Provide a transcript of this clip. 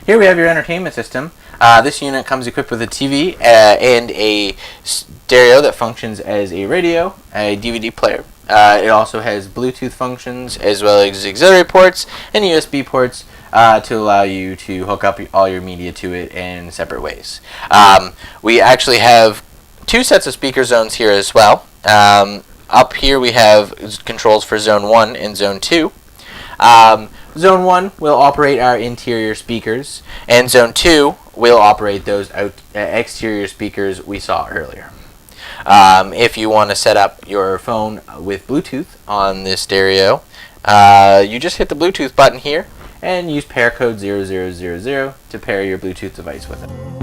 Here we have your entertainment system. This unit comes equipped with a TV and a stereo that functions as a radio, a DVD player. It also has Bluetooth functions as well as auxiliary ports and USB ports to allow you to hook up all your media to it in separate ways. We actually have two sets of speaker zones here as well. Up here we have controls for Zone 1 and Zone 2. Zone 1 will operate our interior speakers, and Zone 2 will operate those exterior speakers we saw earlier. If you want to set up your phone with Bluetooth on this stereo, you just hit the Bluetooth button here and use pair code 0000 to pair your Bluetooth device with it.